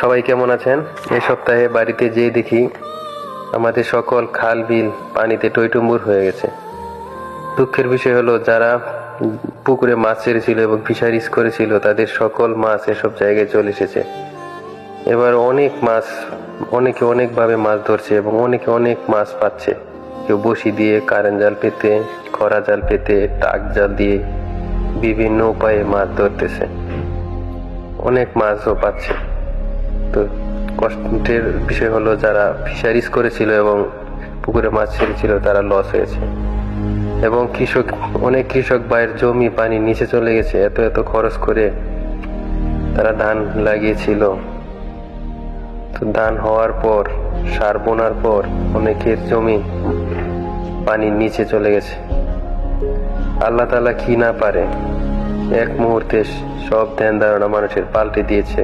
সবাই কেমন আছেন? এই সপ্তাহে বাড়িতে যেয়ে দেখি আমাদের সকল খাল বিল পানিতে টইটুম্বুর হয়ে গেছে। দুঃখের বিষয় হলো, যারা পুকুরে মাছ ছেড়েছিল এবং ফিশারিজ করেছিল তাদের সকল মাছ এসব জায়গায় চলে এসেছে। এবার অনেকে অনেকভাবে মাছ ধরছে এবং অনেকে অনেক মাছ পাচ্ছে। কেউ বসি দিয়ে, কারেন্ট জাল পেতে, খরা জাল পেতে, টাক জাল দিয়ে বিভিন্ন উপায়ে মাছ ধরতেছে, অনেক মাছও পাচ্ছে। তো কষ্টের বিষয় হলো, যারা ফিশারিজ করেছিল এবং পুকুরে মাছ ছেড়েছিল তারা লস হয়েছে। এবং অনেক কৃষক ভাইয়ের জমি পানি নিচে চলে গেছে। এত এত খরচ করে তারা ধান লাগিয়েছিল, তো ধান হওয়ার পর, সার বোনার পর অনেকের জমি পানির নিচে চলে গেছে। আল্লাহ তাআলা কি না পারে, এক মুহূর্তে সব ধ্যান ধারণা মানুষের পাল্টে দিয়েছে।